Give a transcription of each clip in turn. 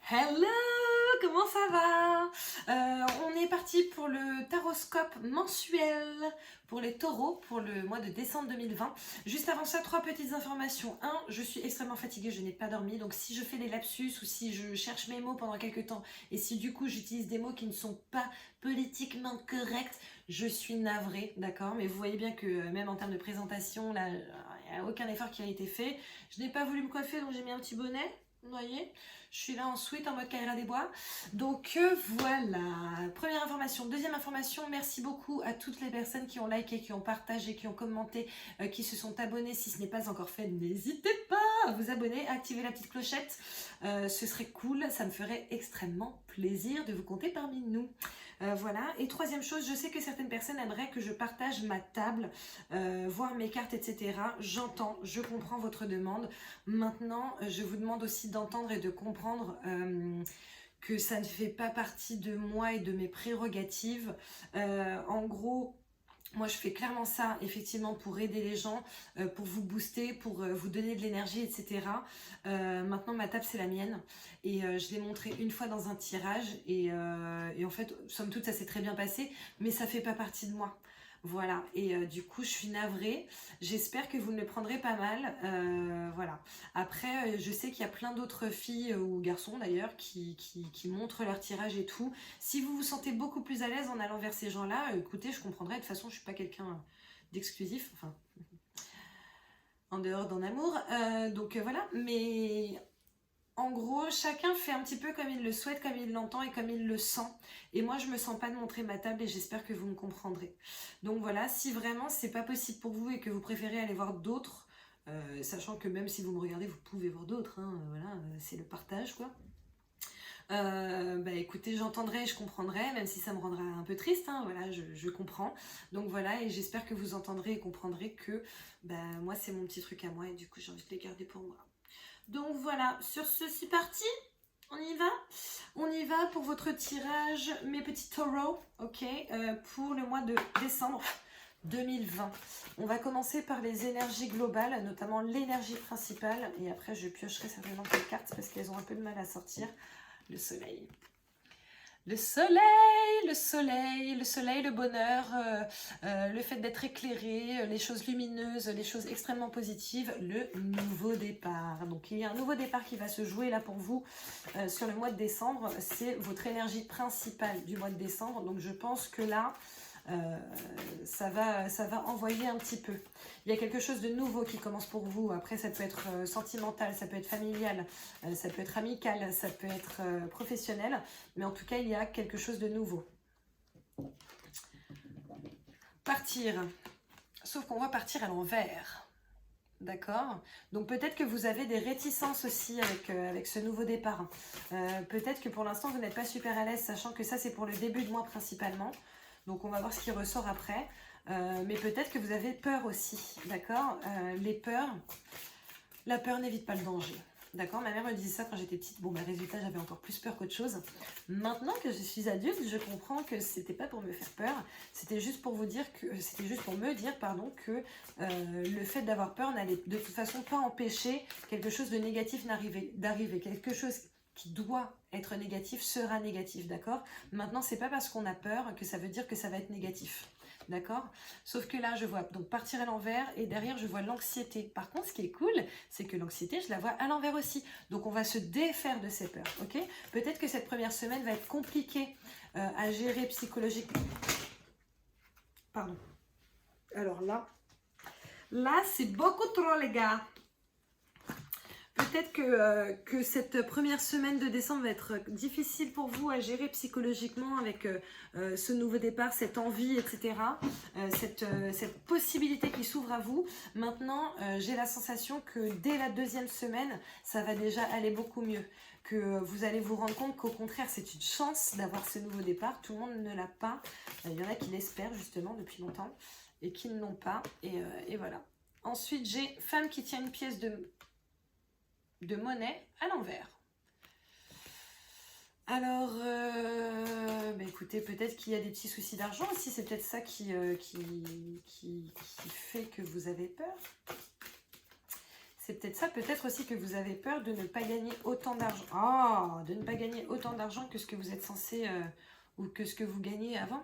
Hello, comment ça va? On est parti pour le taroscope mensuel pour les taureaux pour le mois de décembre 2020. Juste avant ça, trois petites informations. Un, je suis extrêmement fatiguée, je n'ai pas dormi, donc si je fais des lapsus ou si je cherche mes mots pendant quelques temps et si du coup j'utilise des mots qui ne sont pas politiquement corrects, je suis navrée, d'accord? Mais vous voyez bien que même en termes de présentation, là, il n'y a aucun effort qui a été fait. Je n'ai pas voulu me coiffer, donc j'ai mis un petit bonnet, vous voyez? Je suis là en suite, en mode Kaira des Bois. Donc voilà, première information. Deuxième information, merci beaucoup à toutes les personnes qui ont liké, qui ont partagé, qui ont commenté, qui se sont abonnées. Si ce n'est pas encore fait, n'hésitez pas à vous abonner, à activer la petite clochette. Ce serait cool, ça me ferait extrêmement plaisir de vous compter parmi nous. Voilà. Et troisième chose, je sais que certaines personnes aimeraient que je partage ma table, voir mes cartes, etc. J'entends, je comprends votre demande. Maintenant, je vous demande aussi d'entendre et de comprendre que ça ne fait pas partie de moi et de mes prérogatives. En gros, moi, je fais clairement ça, effectivement, pour aider les gens, pour vous booster, pour vous donner de l'énergie, etc. Maintenant, ma table, c'est la mienne. Et je l'ai montrée une fois dans un tirage. Et en fait, somme toute, ça s'est très bien passé. Mais ça fait pas partie de moi. Voilà. Et du coup, je suis navrée. J'espère que vous ne le prendrez pas mal. Voilà. Après, je sais qu'il y a plein d'autres filles, ou garçons d'ailleurs, qui montrent leur tirage et tout. Si vous vous sentez beaucoup plus à l'aise en allant vers ces gens-là, écoutez, je comprendrai. De toute façon, je suis pas quelqu'un d'exclusif, enfin, en dehors d'un amour. Donc voilà, mais en gros, chacun fait un petit peu comme il le souhaite, comme il l'entend et comme il le sent. Et moi, je me sens pas de montrer ma table et j'espère que vous me comprendrez. Donc voilà, si vraiment c'est pas possible pour vous et que vous préférez aller voir d'autres, sachant que même si vous me regardez, vous pouvez voir d'autres, hein, voilà, c'est le partage quoi. Bah écoutez, j'entendrai et je comprendrai, même si ça me rendra un peu triste, hein, voilà, je comprends. Donc voilà, et j'espère que vous entendrez et comprendrez que bah, moi c'est mon petit truc à moi et du coup j'ai envie de les garder pour moi. Donc voilà, sur ce, c'est parti. On y va? On y va pour votre tirage, mes petits taureaux, ok, pour le mois de décembre 2020. On va commencer par les énergies globales, notamment l'énergie principale, et après je piocherai certainement quelques cartes parce qu'elles ont un peu de mal à sortir. Le soleil. Le soleil, le soleil, le soleil, le bonheur, le fait d'être éclairé, les choses lumineuses, les choses extrêmement positives, le nouveau départ. Donc il y a un nouveau départ qui va se jouer là pour vous sur le mois de décembre. C'est votre énergie principale du mois de décembre. Donc je pense que là, ça va envoyer un petit peu. Il y a quelque chose de nouveau qui commence pour vous. Après, ça peut être sentimental, ça peut être familial, ça peut être amical, ça peut être professionnel. Mais en tout cas, il y a quelque chose de nouveau. Partir. Sauf qu'on va partir à l'envers. D'accord? Donc peut-être que vous avez des réticences aussi avec ce nouveau départ. Peut-être que pour l'instant, vous n'êtes pas super à l'aise, sachant que ça, c'est pour le début de mois principalement. Donc on va voir ce qui ressort après. Mais peut-être que vous avez peur aussi, d'accord? Les peurs, la peur n'évite pas le danger. D'accord? Ma mère me disait ça quand j'étais petite. Bon, bah, résultat, j'avais encore plus peur qu'autre chose. Maintenant que je suis adulte, je comprends que c'était pas pour me faire peur. C'était juste pour vous dire que, c'était juste pour me dire, pardon, que le fait d'avoir peur n'allait de toute façon pas empêcher quelque chose de négatif d'arriver. Quelque chose qui doit être négatif sera négatif, d'accord? Maintenant, c'est pas parce qu'on a peur que ça veut dire que ça va être négatif. D'accord? Sauf que là, je vois donc partir à l'envers et derrière, je vois l'anxiété. Par contre, ce qui est cool, c'est que l'anxiété, je la vois à l'envers aussi. Donc, on va se défaire de ces peurs. Ok? Peut-être que cette première semaine va être compliquée à gérer psychologiquement. Pardon. Alors là, c'est beaucoup trop, les gars. Peut-être que cette première semaine de décembre va être difficile pour vous à gérer psychologiquement avec ce nouveau départ, cette envie, etc. Cette possibilité qui s'ouvre à vous. Maintenant, j'ai la sensation que dès la deuxième semaine, ça va déjà aller beaucoup mieux. Que vous allez vous rendre compte qu'au contraire, c'est une chance d'avoir ce nouveau départ. Tout le monde ne l'a pas. Il y en a qui l'espèrent justement depuis longtemps et qui ne l'ont pas. Et voilà. Ensuite, j'ai femme qui tient une pièce de monnaie à l'envers. Alors, bah écoutez, peut-être qu'il y a des petits soucis d'argent aussi, c'est peut-être ça qui fait que vous avez peur. C'est peut-être ça, peut-être aussi que vous avez peur de ne pas gagner autant d'argent. Oh, de ne pas gagner autant d'argent que ce que vous êtes censé ou que ce que vous gagnez avant.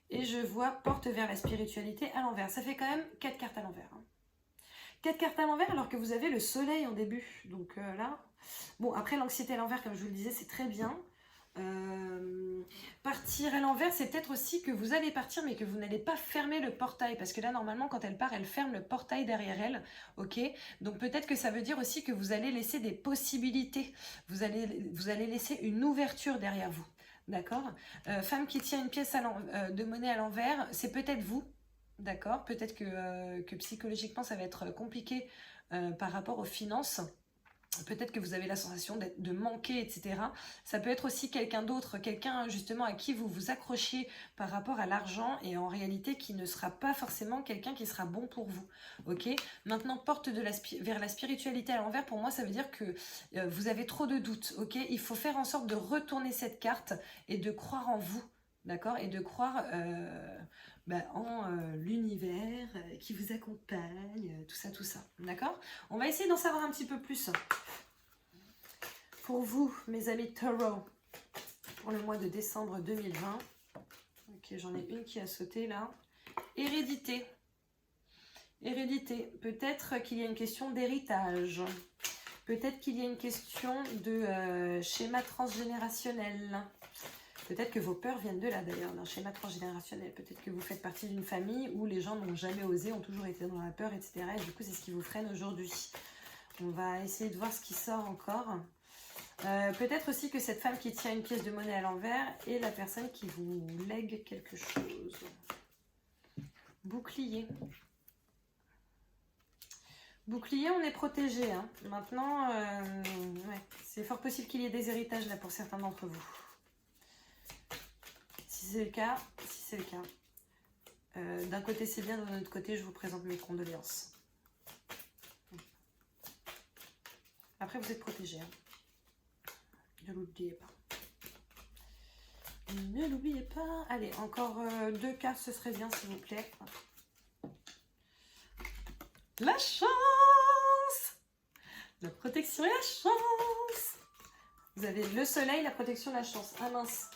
Et je vois porte vers la spiritualité à l'envers. Ça fait quand même 4 cartes à l'envers. 4 cartes à l'envers alors que vous avez le soleil en début. Donc là, bon après l'anxiété à l'envers comme je vous le disais c'est très bien. Partir à l'envers c'est peut-être aussi que vous allez partir mais que vous n'allez pas fermer le portail parce que là normalement quand elle part elle ferme le portail derrière elle, ok, donc peut-être que ça veut dire aussi que vous allez laisser des possibilités, vous allez laisser une ouverture derrière vous, d'accord. Femme qui tient une pièce de monnaie à l'envers, c'est peut-être vous, d'accord, peut-être que psychologiquement ça va être compliqué par rapport aux finances. Peut-être que vous avez la sensation de manquer, etc. Ça peut être aussi quelqu'un d'autre, quelqu'un justement à qui vous vous accrochez par rapport à l'argent et en réalité qui ne sera pas forcément quelqu'un qui sera bon pour vous. Ok. Maintenant, porte vers la spiritualité à l'envers, pour moi, ça veut dire que vous avez trop de doutes. Ok. Il faut faire en sorte de retourner cette carte et de croire en vous. D'accord. Et de croire en l'univers qui vous accompagne, tout ça, d'accord. On va essayer d'en savoir un petit peu plus pour vous, mes amis Taureau, pour le mois de décembre 2020. Ok, j'en ai une qui a sauté là. Hérédité. Hérédité, peut-être qu'il y a une question d'héritage, peut-être qu'il y a une question de schéma transgénérationnel. Peut-être que vos peurs viennent de là d'ailleurs, d'un schéma transgénérationnel. Peut-être que vous faites partie d'une famille où les gens n'ont jamais osé, ont toujours été dans la peur, etc. Et du coup, c'est ce qui vous freine aujourd'hui. On va essayer de voir ce qui sort encore. Peut-être aussi que cette femme qui tient une pièce de monnaie à l'envers est la personne qui vous lègue quelque chose. Bouclier. Bouclier, on est protégé. Hein. Maintenant, c'est fort possible qu'il y ait des héritages là pour certains d'entre vous. Si c'est le cas, d'un côté c'est bien, d'un autre côté je vous présente mes condoléances. Après vous êtes protégés, hein. Ne l'oubliez pas. Ne l'oubliez pas. Allez, encore 2 cartes, ce serait bien s'il vous plaît. La chance, la protection et la chance. Vous avez le soleil, la protection, la chance. Ah mince.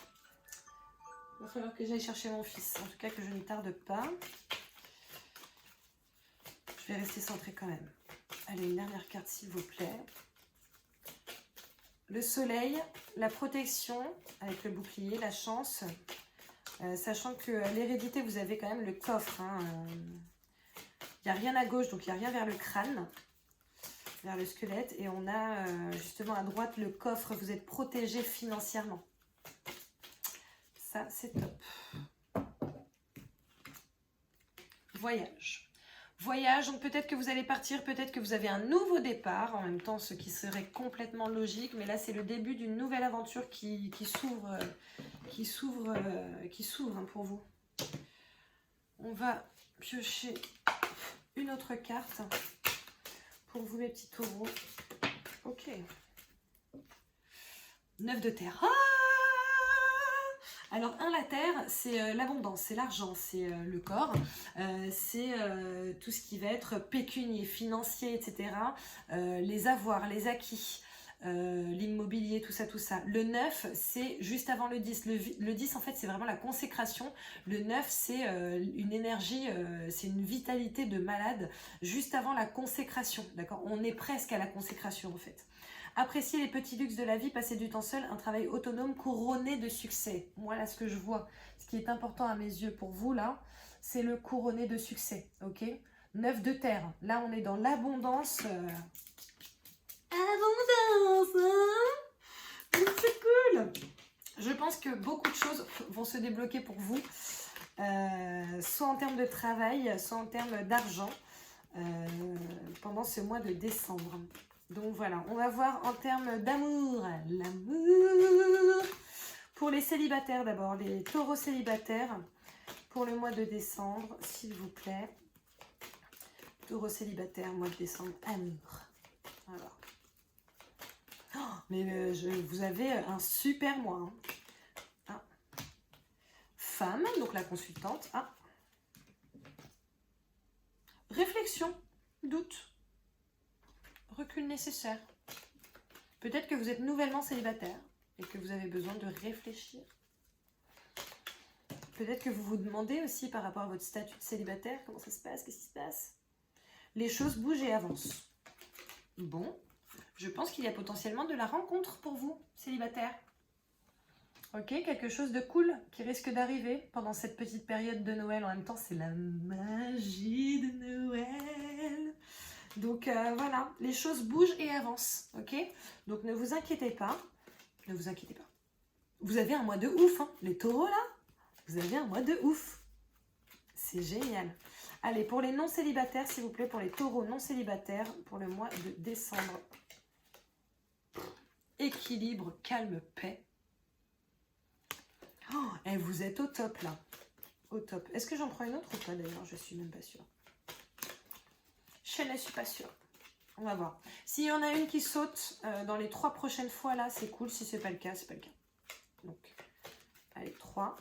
Il va falloir que j'aille chercher mon fils. En tout cas, que je ne tarde pas. Je vais rester centrée quand même. Allez, une dernière carte, s'il vous plaît. Le soleil, la protection, avec le bouclier, la chance. Sachant que l'hérédité, vous avez quand même le coffre. Il n'y a rien à gauche, donc il n'y a rien vers le crâne, vers le squelette. Et on a justement à droite le coffre. Vous êtes protégé financièrement. Ça, c'est top. Voyage. Voyage, donc peut-être que vous allez partir, peut-être que vous avez un nouveau départ, en même temps ce qui serait complètement logique, mais là c'est le début d'une nouvelle aventure qui s'ouvre pour vous. On va piocher une autre carte pour vous mes petits taureaux. Ok. 9 de terre. Ah! Alors, la terre, c'est l'abondance, c'est l'argent, c'est le corps, c'est tout ce qui va être pécunier, financier, etc. Les avoirs, les acquis, l'immobilier, tout ça, tout ça. Le 9, c'est juste avant le 10. Le 10, en fait, c'est vraiment la consécration. Le 9, c'est une énergie, c'est une vitalité de malade juste avant la consécration, d'accord? On est presque à la consécration, en fait. Apprécier les petits luxes de la vie, passer du temps seul, un travail autonome couronné de succès. Moi, là, ce que je vois, ce qui est important à mes yeux pour vous, là, c'est le couronné de succès, ok? 9 de terre. Là, on est dans l'abondance. Abondance, hein? C'est cool! Je pense que beaucoup de choses vont se débloquer pour vous, soit en termes de travail, soit en termes d'argent, pendant ce mois de décembre. Donc voilà, on va voir en termes d'amour, l'amour. Pour les célibataires d'abord, les taureaux célibataires, pour le mois de décembre, s'il vous plaît. Taureaux célibataires, mois de décembre, amour. Alors. Oh, mais vous avez un super mois. Hein. Ah. Femme, donc la consultante. Ah. Réflexion, doute. recul nécessaire. Peut-être que vous êtes nouvellement célibataire et que vous avez besoin de réfléchir. Peut-être que vous vous demandez aussi par rapport à votre statut de célibataire, comment ça se passe, qu'est-ce qui se passe. Les choses bougent et avancent. Bon, je pense qu'il y a potentiellement de la rencontre pour vous, célibataire. Ok, quelque chose de cool qui risque d'arriver pendant cette petite période de Noël. En même temps, c'est la magie de Noël. Donc voilà, les choses bougent et avancent, ok? Donc ne vous inquiétez pas, ne vous inquiétez pas. Vous avez un mois de ouf, hein, les taureaux là, vous avez un mois de ouf. C'est génial. Allez, pour les non célibataires, s'il vous plaît, pour les taureaux non célibataires, pour le mois de décembre. Équilibre, calme, paix. Oh, et vous êtes au top là, au top. Est-ce que j'en prends une autre ou pas d'ailleurs? Je suis même pas sûre. Je ne suis pas sûre. On va voir. S'il y en a une qui saute dans les 3 prochaines fois, là, c'est cool. Si ce n'est pas le cas, c'est pas le cas. Donc, allez, 3,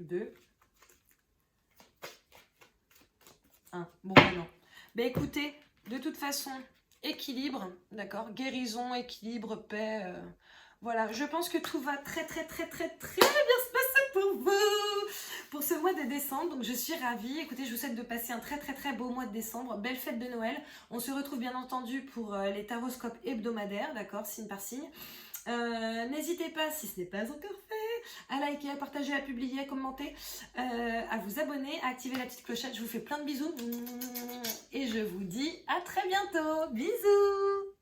2, 1. Bon, bah non. Ben écoutez, de toute façon, équilibre, d'accord? Guérison, équilibre, paix. Voilà, je pense que tout va très bien se passer pour vous, pour ce mois de décembre. Donc je suis ravie. Écoutez, je vous souhaite de passer un très beau mois de décembre. Belle fête de Noël. On se retrouve bien entendu pour les taroscopes hebdomadaires, d'accord, signe par signe. N'hésitez pas, si ce n'est pas encore fait, à liker, à partager, à publier, à commenter, à vous abonner, à activer la petite clochette. Je vous fais plein de bisous et je vous dis à très bientôt. Bisous.